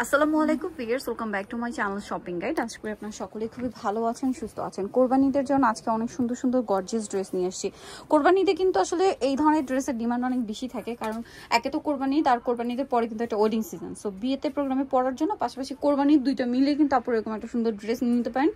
আসসালামু আলাইকুম viewers, welcome back to my channel shopping guide. আশা করি আপনারা সকলেই খুবই ভালো আছেন, সুস্থ আছেন। কোরবানিদের জন্য আজকে অনেক সুন্দর সুন্দর গর্জিয়াস ড্রেস নিয়ে এসেছি। কোরবানিতে কিন্তু আসলে এই ধরনের ড্রেসের ডিমান্ড অনেক বেশি থাকে, কারণ একে তো কোরবানি, তার কোরবানিতে পরে কিন্তু একটা ওয়েডিং সিজন। সো বিয়েতে প্রোগ্রামে পড়ার জন্য পাশাপাশি কোরবানির দুইটা মিলে কিন্তু আপনারা এরকম একটা সুন্দর ড্রেস নিয়ে নিতে পারেন।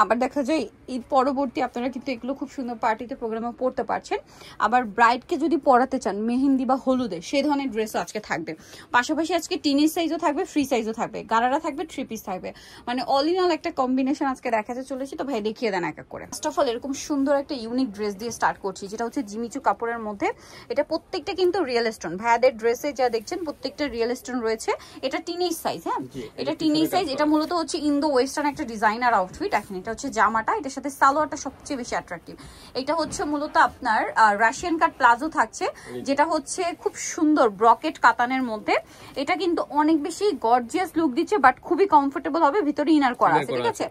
আবার দেখা যায় ঈদ পরবর্তী আপনারা কিন্তু এগুলো খুব সুন্দর পার্টিতে প্রোগ্রামে পড়তে পারছেন। আবার ব্রাইডকে যদি পড়াতে চান মেহেন্দি বা হলুদে, সেই ধরনের ড্রেসও আজকে থাকবে। পাশাপাশি আজকে টিনেজ সাইজও থাকবে, ফ্রি সাইজও থাকবে, গারারা থাকবে, থ্রি পিস থাকবে, মানে অল ইন অল একটা কম্বিনেশন আজকে দেখাতে চলেছি। তো ভাই দেখিয়ে দেন এক এক করে। ফার্স্ট অফ অল এরকম সুন্দর একটা ইউনিক ড্রেস দিয়ে স্টার্ট করছি, যেটা হচ্ছে জিমিচু কাপড়ের মধ্যে। এটা প্রত্যেকটা কিন্তু রিয়েল স্টোন, ভাইয়াদের ড্রেসে যা দেখছেন প্রত্যেকটা রিয়েল স্টোন রয়েছে। এটা টিনেজ সাইজ, হ্যাঁ এটা টিনেজ সাইজ। এটা মূলত হচ্ছে ইন্দো ওয়েস্টার্ন একটা ডিজাইনার আউটফিট। এখন এটা হচ্ছে জামাটা, এটার সাথে সালোয়ারটা সবচেয়ে বেশি অ্যাট্রাকটিভ। এটা হচ্ছে মূলত আপনার রাশিয়ান কাট প্লাজো থাকছে, যেটা হচ্ছে খুব সুন্দর ব্রকেট কাতানের মধ্যে। এটা কিন্তু অনেক বেশি গর্জিয়াস লুক দিচ্ছে, বাট খুবই কমফোর্টেবল হবে। ভিতরে ইনার করা আছে, ঠিক আছে।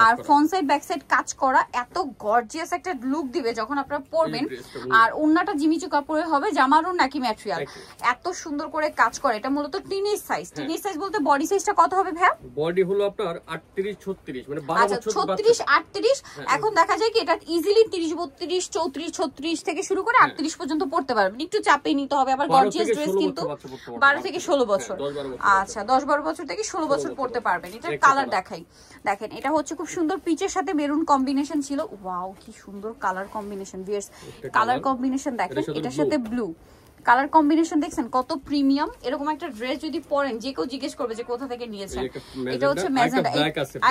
আর ফ্রন্ট সাইড ব্যাক সাইড কাজ করা, এত গর্জিয়াস একটা লুক দিবে যখন আপনারা পরবেন। আর ওন্নাটা জিমিচু কাপড়ের হবে, জামারও নাকি ম্যাটেরিয়াল, এত সুন্দর করে কাজ করে। এটা মূলত টিনেজ সাইজ। টিনেজ সাইজ বলতে বডি সাইজটা কত হবে ভাই? বডি হলো আপনার 38 36, মানে 12 বছর 36 38। এখন দেখা যায় কি এটা ইজিলি 30 32 34 36 থেকে শুরু করে 38 পর্যন্ত পড়তে পারবেন। একটু চাপে নিতে হবে। আবার গর্জিয়াস ড্রেস কিন্তু 12 থেকে 16 বছর। আচ্ছা 10 12 বছর থেকে 16 বছর পড়তে পারবেন। এটার কালার দেখাই, দেখেন এটা হচ্ছে খুব সুন্দর পিচের সাথে মেরুন কম্বিনেশন ছিল। ওয়াও কি সুন্দর colour combination, viewers colour combination দেখেন। এটার সাথে ব্লু কালার কম্বিনেশন দেখছেন কত প্রিমিয়াম। এরকম একটা ড্রেস যদি পরেন, যে কেউ জিজ্ঞেস করবে যে কোথা থেকে নিয়েছেন। এটা হচ্ছে ম্যাজেন্টা,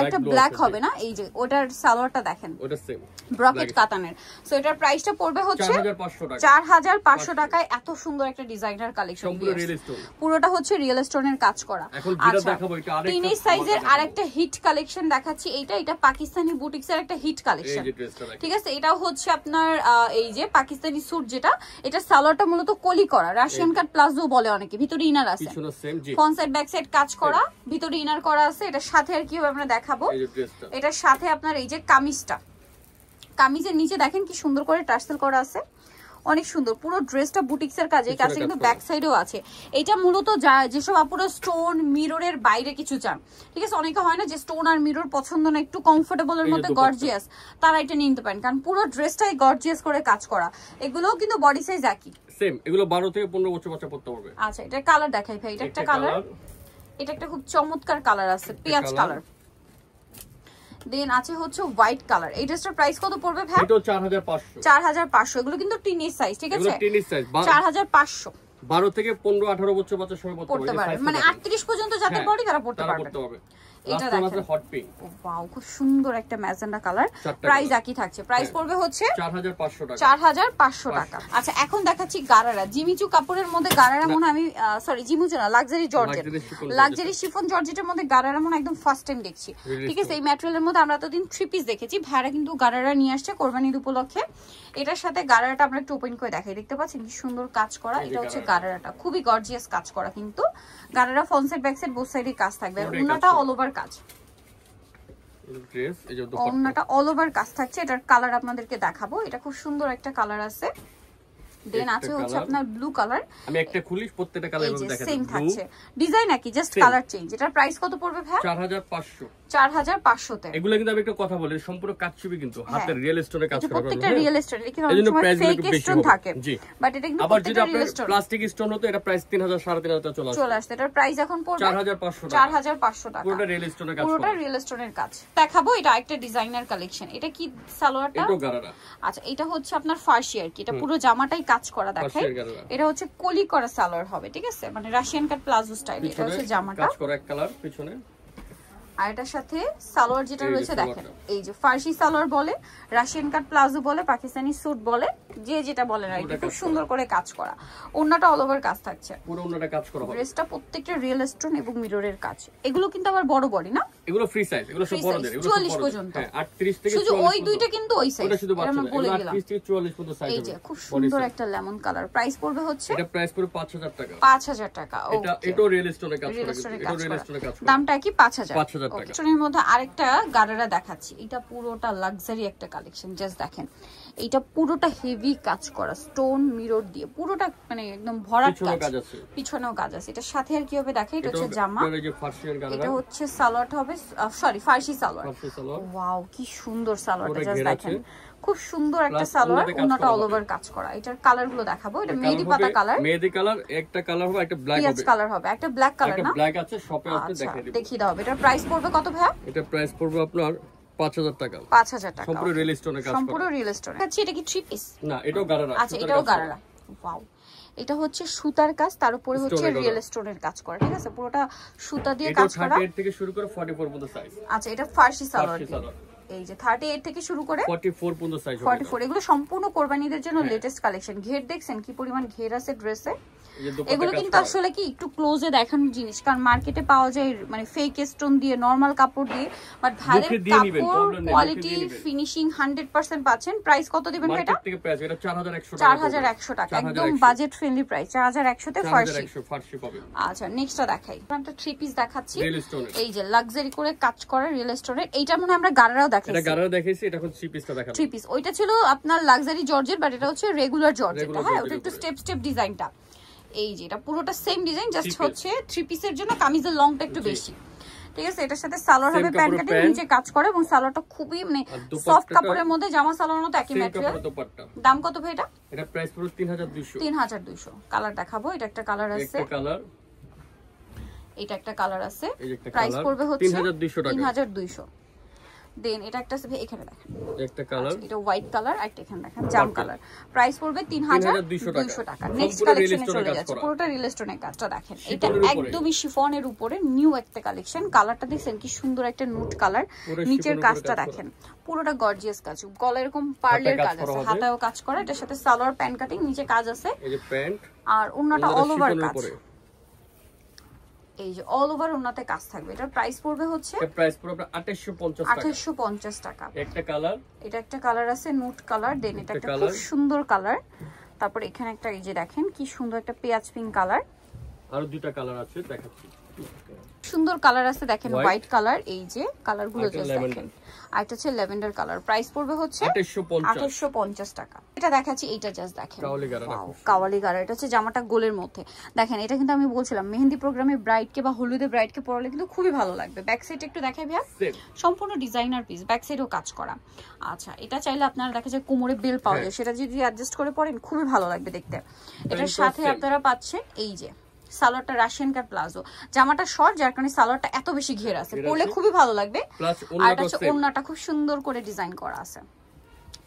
একটা ব্ল্যাক হবে না, এই যে ওটার সালোয়ারটা দেখেন, ওটা সেম ব্রকেট কাতানের। সো এটার প্রাইসটা পড়বে হচ্ছে 4500 টাকায়। এত সুন্দর একটা ডিজাইনার কালেকশন, পুরোটা হচ্ছে রিয়েল স্টোনের কাজ করা। আচ্ছা টিনেজ সাইজের আরেকটা হিট কালেকশন দেখাচ্ছি। এটা পাকিস্তানি বুটিক্সের একটা হিট কালেকশন, ঠিক আছে। এটাও হচ্ছে আপনার এই যে পাকিস্তানি স্যুট, যেটা এটা সালোয়ারটা মূলত করা রাশিয়ান কাট প্লাজো বলে অনেকে। ভিতরে ইনার আছে, ফ্রন্ট সাইড ব্যাক সাইড কাজ করা, ভিতরে ইনার করা আছে। এটার সাথে আর কি হবে আমরা দেখাবো। এটার সাথে আপনার এই যে কামিজটা, কামিজের নিচে দেখেন কি সুন্দর করে টার্সেল করা আছে, অনেক সুন্দর। পুরো ড্রেসটা বুটিক্সের কাজ, এই কাজটা কিন্তু ব্যাক সাইডেও আছে। এটা মূলত যেসব আপুরা স্টোন মিররের বাইরে কিছু চান, ঠিক আছে। অনেকে হয় না যে স্টোন আর মিরর পছন্দ না, একটু কমফোর্টেবলের মধ্যে গর্জিয়াস, তারা এটা নিতে পারেন, কারণ পুরো ড্রেসটাই গর্জিয়াস করে কাজ করা। এগুলোও কিন্তু বডি সাইজ একই, সেম। এগুলো 12 থেকে 15 বছর বাচ্চা পড়তে পারবে। আচ্ছা এটা কালার দেখাই ভাই। এটা একটা কালার, এটা একটা খুব চমৎকার কালার আছে, পেঁয়াজ কালার। দেন আছে হচ্ছে হোয়াইট কালার। এই ড্রেসটার প্রাইস কত পড়বে ভাই? এটা 4500। 4500। এগুলো কিন্তু টিনেজ সাইজ, ঠিক আছে। এগুলো টিনেজ সাইজ 4500। 12 থেকে 15 18 বছর বাচ্চা সবাই পড়তে পারবে, মানে 38 পর্যন্ত যাদের বডি তারা পড়তে পারবে। এটা দেখেন হট পিঙ্ক, ওয়াও খুব সুন্দর একটা ম্যাজেন্টা কালার। প্রাইস একই থাকছে, প্রাইস পড়বে হচ্ছে 4500 টাকা। 4500 টাকা। আচ্ছা এখন দেখাচ্ছি গারারা। জিমিচু কাপড়ের মধ্যে গারারা মনে আমি সরি জিমিচু না, লাক্সারি জর্জেট, লাক্সারি শিফন জর্জেটের মধ্যে গারারা মনে একদম ফার্স্ট টাইম দেখছি, ঠিক আছে। এই ম্যাটেরিয়ালের মধ্যে আমরা এতদিন থ্রি পিস দেখেছি, ভাইরা কিন্তু গারারা নিয়ে আসছে কোরবানির উপলক্ষে। এটার সাথে গারারাটা আমরা একটু ওপেন করে দেখাই, দেখতে পাচ্ছেন কি সুন্দর কাজ করা। এটা হচ্ছে গারারাটা, খুবই গর্জিয়াস কাজ করা কিন্তু। Gharara front side back side both সাইডে কাজ থাকবে। ওন্নাটা অল ওভার কাজ, ওন্নাটা অল ওভার কাজ থাকছে। এটার কালার আপনাদেরকে দেখাবো, এটা খুব সুন্দর একটা কালার আছে। দেন আছে হচ্ছে আপনার ব্লু কালার। আমি একটা খুলি, প্রত্যেকটা কালার এভাবে দেখাচ্ছি, সেম থাকছে, ডিজাইন একই, জাস্ট কালার চেঞ্জ। এটার প্রাইস কত পড়বে ভাই? 4500। 4500 তে। এগুলো কিন্তু আমি একটা কথা বলি, সম্পূর্ণ কাজ ছবি কিন্তু হাতের রিয়েল স্টোনে কাজ করা। প্রত্যেকটা রিয়েল স্টোন, এখানে অনেক সময় ফেক স্টোন থাকে, বাট এটা কিন্তু প্রত্যেকটা রিয়েল স্টোন। প্লাস্টিক স্টোন হতো, এটা প্রাইস 3000 3500 চলে আসছে। এটার প্রাইস এখন পড়বে 4500 টাকা। 4500 টাকা। পুরোটা রিয়েল স্টোনের কাজ, পুরোটা রিয়েল স্টোনের কাজ। দেখাবো এটা একটা ডিজাইনার কালেকশন। এটা কি সালোয়ারটা? এটা গারারা। আচ্ছা এটা হচ্ছে আপনার ফার্সি আর কি, এটা পুরো জামাটাই কাজ করা দেখায়। এটা হচ্ছে কলি করা সালোয়ার হবে, ঠিক আছে, মানে রাশিয়ান কাট প্লাজো স্টাইল। এটা হচ্ছে জামাটা কাজ করা এক কালার পিছনে, আর এটার সাথে সালোয়ার যেটা রয়েছে দেখেন, এই যে ফার্সি সালোয়ার বলে, রাশিয়ান কাট প্লাজো বলে, পাকিস্তানি স্যুট বলে, যে যেটা বলে না, এটা খুব সুন্দর করে কাজ করা। ওন্নাটা অল ওভার কাজ থাকছে, পুরো ওন্নাটা কাজ করা হবে। ড্রেসটা প্রত্যেকটা রিয়েল স্টোন এবং মিররের কাজ। এগুলো কিন্তু আবার বড় বডি না, এগুলো ফ্রি সাইজ, এগুলো সব বড়দের, এগুলো 44 পর্যন্ত। হ্যাঁ 38 থেকে 44। শুধু ওই দুইটা কিন্তু ওই সাইজ, এটা শুধু বাচ্চা, আমরা বলে দিলাম 38 থেকে 44 পর্যন্ত সাইজ হবে। এই যে খুব সুন্দর একটা লেমন কালার। প্রাইস পড়বে হচ্ছে, এটা প্রাইস পড়বে 5000 টাকা। 5000 টাকা। ওকে, এটা রিয়েল স্টোনে কাজ করা, এটা রিয়েল স্টোনে কাজ করা। দামটা কি? 5000 5000 টাকা। স্টোনের মধ্যে আরেকটা গারারা দেখাচ্ছি। এটা পুরোটা লাক্সারি একটা কালেকশন, জাস্ট দেখেন এইটা পুরোটা হেভি কাজ করা স্টোন মিরর দিয়ে পুরোটা মানে একদম ভরাট কাজ আছে, পিছনেও কাজ আছে। এটার সাথে আর কি হবে দেখেন, এটা হচ্ছে জামা, এটা হচ্ছে সালোয়ার হবে, সরি ফার্সি সালোয়ার। ওয়াও কি সুন্দর সালোয়ারটা, জাস্ট দেখেন খুব সুন্দর একটা সালোয়ার, ওনাটা অল ওভার কাজ করা। এটার কালার গুলো দেখাবো, এটা মেহেদি পাতা কালার, মেহেদি কালার, একটা কালার হবে, একটা ব্ল্যাক হবে, কালার হবে, একটা ব্ল্যাক কালার না, একটা ব্ল্যাক আছে শপে আপনি দেখিয়ে দিব, দেখিয়ে দাও। এটার প্রাইস পড়বে কত ভাইয়া? এটা প্রাইস পড়বে আপনার 5000 টাকা। 5000 টাকা সম্পূর্ণ রিয়েল স্টোনের কাজ করা, সম্পূর্ণ রিয়েল স্টোন। আচ্ছা এটা কি থ্রি পিস? না এটাও গারারা। আচ্ছা এটাও গারারা। ওয়াও, এটা হচ্ছে সুতার কাজ, তার উপরে হচ্ছে রিয়েল স্টোনের কাজ করা, ঠিক আছে? পুরোটা সুতা দিয়ে কাজ করা। এটা 38 থেকে শুরু করে 44 পর্যন্ত সাইজ। আচ্ছা এটা ফার্সি সালোয়ার, এই যে 38 থেকে শুরু করে 44 পর্যন্ত সাইজ হবে। 44, এগুলো সম্পূর্ণ কোরবানিদের জন্য লেটেস্ট কালেকশন। ঘের দেখছেন কি পরিমাণ ঘের আছে ড্রেসে। এগুলো কিন্তু আসলে কি একটু ক্লোজে দেখানোর জিনিস, কারণ মার্কেটে পাওয়া যায় মানে ফেক স্টোন দিয়ে, নরমাল কাপড় দিয়ে, বাট ভাইয়ের কাপড় কোয়ালিটি ফিনিশিং 100% পাচ্ছেন। প্রাইস কত দিবেন এটা? মার্কেট থেকে প্রাইস এটা 4100 টাকা, একদম বাজেট ফ্রেন্ডলি প্রাইস। 4100 তে ফার্সি পাবেন। আচ্ছা নেক্সটটা দেখাই, আমরা থ্রি পিস দেখাচ্ছি, এই যে লাক্সারি করে কাজ করা রিয়েল স্টোনের। এইটা মনে আমরা গারারাও দেখাইছি, এটা গারারা দেখাইছি, এটা এখন থ্রি পিসটা দেখাবো। থ্রি পিস ওইটা ছিল আপনার লাক্সারি জর্জেট, বাট এটা হচ্ছে রেগুলার জর্জেট। হ্যাঁ ওটা একটু স্টেপ স্টেপ ডিজাইনটা, এই যে এটা পুরোটা সেম ডিজাইন, জাস্ট হচ্ছে থ্রি পিসের জন্য কামিজের লংটা একটু বেশি, ঠিক আছে? এটার সাথে সালোয়ার হবে প্যান্ট কাটিং, নিচে কাজ করে, এবং সালোয়ারটা খুবই মানে সফট কাপড়ের মধ্যে, জামা সালোয়ার মতো একই ম্যাটেরিয়াল। দাম কত ভাই এটা? এটা প্রাইস পুরো 3200। 3200। কালার দেখাবো, এটা একটা কালার আছে, একটা কালার, এটা একটা কালার আছে, প্রাইস পড়বে হচ্ছে 3200 টাকা। 3200। দেন এটা একটা এখানে দেখেন, একটা কালার, এটা হোয়াইট কালার, আর একটা এখানে দেখেন জাম কালার। প্রাইস পড়বে 3200 টাকা। নেক্সট কালেকশনে চলে যাচ্ছে, পুরোটা রিয়েল স্টোনের কাজটা দেখেন। এটা একদমই শিফনের উপরে নিউ একটা কালেকশন। কালারটা দেখেন কি সুন্দর একটা নুট কালার, নিচের কাজটা দেখেন পুরোটা গর্জিয়াস কাজ, গলা এরকম পার্লের কাজ আছে, হাতায়ও কাজ করা। এটার সাথে সালোয়ার প্যান্ট কাটিং, নিচে কাজ আছে, এই যে প্যান্ট, আর ওন্নাটা অল ওভার কাজ, এই যে অল ওভার ওন্নাতে কাজ থাকবে। এটার প্রাইস পড়বে হচ্ছে, এর প্রাইস পড়বে 2850 টাকা। 2850 টাকা। একটা কালার, এটা একটা কালার আছে নুট কালার, দেন এটা একটা খুব সুন্দর কালার, তারপর এখানে একটা এই যে দেখেন কি সুন্দর একটা পেঁয়াজ পিঙ্ক কালার, আর দুটো কালার আছে দেখাচ্ছি, সুন্দর কালার আছে দেখেন, হোয়াইট কালার, এই যে কালারগুলো জাস্ট দেখেন। আর এটা হচ্ছে ল্যাভেন্ডার কালার, প্রাইস পড়বে হচ্ছে 2850 টাকা। এটা দেখাচ্ছি, এইটা জাস্ট দেখেন কাওয়ালি গারা, এটা হচ্ছে জামাটা গোলের মধ্যে দেখেন। এটা কিন্তু আমি বলছিলাম মেহেন্দি প্রোগ্রামে ব্রাইডকে বা হলুদে ব্রাইডকে পরালে কিন্তু খুবই ভালো লাগবে। ব্যাক সাইড একটু দেখাই ভাইয়া, সম্পূর্ণ ডিজাইনার পিস, ব্যাক সাইডেও কাজ করা। আচ্ছা এটা চাইলে আপনারা দেখা যায় কোমরে বেল পাওয়া যায়, সেটা যদি অ্যাডজাস্ট করে পরেন খুবই ভালো লাগবে দেখতে। এটার সাথে আপনারা পাচ্ছেন এই যে সালোয়ারটা রাশিয়ান কাট প্লাজো, জামাটা শর্ট যার কারণে সালোয়ারটা এত বেশি ঘের আছে, পরলে খুবই ভালো লাগবে। আর এটা হচ্ছে ওন্নাটা খুব সুন্দর করে ডিজাইন করা আছে,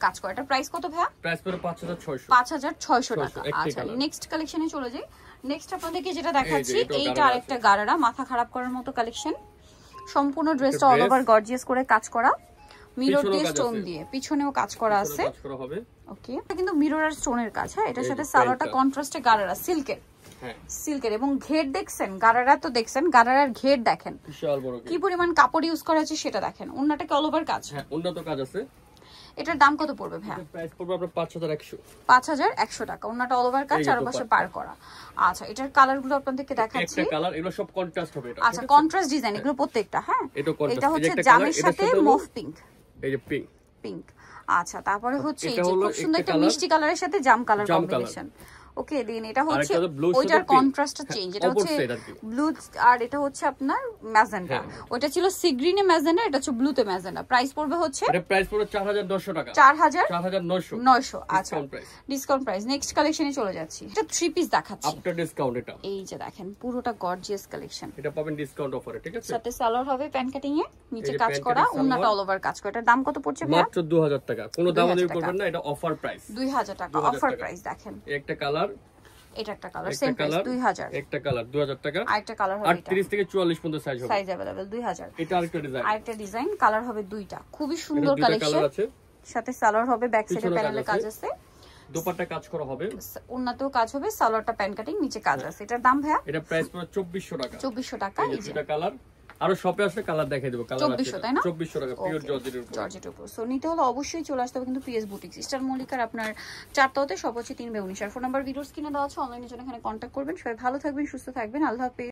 কাজ করা। এটা প্রাইস কত ভাইয়া? প্রাইস পড়ে 5600। 5600 টাকা। আচ্ছা নেক্সট কালেকশনে চলে যাই। নেক্সট আপনাদেরকে যেটা দেখাচ্ছি, এইটা আরেকটা গারারা, মাথা খারাপ করার মতো কালেকশন। সম্পূর্ণ ড্রেসটা অল ওভার গর্জিয়াস করে কাজ করা, মিরর দিয়ে স্টোন দিয়ে, পিছনেও কাজ করা আছে। ওকে, এটা কিন্তু মিরর আর স্টোনের কাজ। হ্যাঁ এটার সাথে সালোয়ারটা কন্ট্রাস্টে গারারা সিল্কের, সিল্কের, এবং ঘের দেখছেন, গারারা তো দেখছেন, গারারার ঘের দেখেন কি পরিমাণ কাপড় ইউজ করা আছে সেটা দেখেন। ওন্নাটা কি অল ওভার কাজ? হ্যাঁ ওন্নাটা কাজ আছে। এটার দাম কত পড়বে ভাইয়া? প্রাইস পড়বে আপনার 5100। 5100 টাকা। ওন্নাটা অল ওভার কাজ, চারপাশে পার করা। আচ্ছা এটার কালারগুলো আপনাদেরকে দেখাচ্ছি। একটা কালার, এগুলো সব কন্ট্রাস্ট হবে এটা। আচ্ছা কন্ট্রাস্ট ডিজাইন এগুলো প্রত্যেকটা। হ্যাঁ এটা হচ্ছে জামের সাথে মফ পিঙ্ক, এই যে পিঙ্ক পিঙ্ক। আচ্ছা তারপরে হচ্ছে এই যে খুব সুন্দর একটা মিষ্টি কালারের সাথে জাম কালার কম্বিনেশন। ওকে দেন এটা হচ্ছে ওইটার কন্ট্রাস্টটা চেঞ্জ, এটা হচ্ছে ব্লু, আর এটা হচ্ছে আপনার ম্যাজেন্টা। ওইটা ছিল সি গ্রিনে ম্যাজেন্টা, এটা হচ্ছে ব্লুতে ম্যাজেন্টা। প্রাইস পড়বে হচ্ছে, এটা প্রাইস পড়বে 4900 টাকা। 4900। আচ্ছা ডিসকাউন্ট প্রাইস। নেক্সট কালেকশনে চলে যাচ্ছি, এটা থ্রি পিস দেখাচ্ছি আফটার ডিসকাউন্ট। এটা এই যে দেখেন পুরোটা গর্জিয়াস কালেকশন, এটা পাবেন ডিসকাউন্ট অফারে, ঠিক আছে? সাথে সালোয়ার হবে প্যান্ট কাটিং এ, নিচে কাজ করা, ওন্নাটা অল ওভার কাজ করা। এটার দাম কত পড়ছে ভাই? মাত্র 2000 টাকা। কোনো দামাদামি করবেন না, এটা অফার প্রাইস 2000 টাকা অফার প্রাইস। দেখেন একটা কালার, এটা একটা কালার, সেম প্রাইস 2000। একটা কালার 2000 টাকা। আরেকটা কালার হবে 38 থেকে 44 পর্যন্ত সাইজ হবে, সাইজ अवेलेबल 2000। এটা আরেকটা ডিজাইন, আরেকটা ডিজাইন, কালার হবে দুইটা, খুবই সুন্দর কালেকশন। সাথে সালোয়ার হবে, ব্যাক সাইডে প্যানেলে কাজ আছে, দোপাট্টা কাজ করা হবে, ওন্নাতেও কাজ হবে, সালোয়ারটা প্যান্ট কাটিং, নিচে কাজ আছে। এটার দাম ভাইয়া? এটা প্রাইস পড়ে 2400 টাকা। 2400 টাকা। এই যে এটা কালার, আরো শপে আসলে কালার দেখাই দেব। কালার আছে 2400, তাই না? 2400 টাকা পিওর জর্জেটের উপর। সো নিতে হলে অবশ্যই চলে আসতে হবে কিন্তু পিএস বুটিক্স, স্টার মল্লিকার আপনার 4 তলাতে, সব হচ্ছে 3 বে 19। আর ফোন নাম্বার ভিডিওস কিনে দেওয়া আছে, অনলাইনে জন্য এখানে কন্ট্যাক্ট করবেন। সবাই ভালো থাকবেন, সুস্থ থাকবেন, আল্লাহ হাফেজ।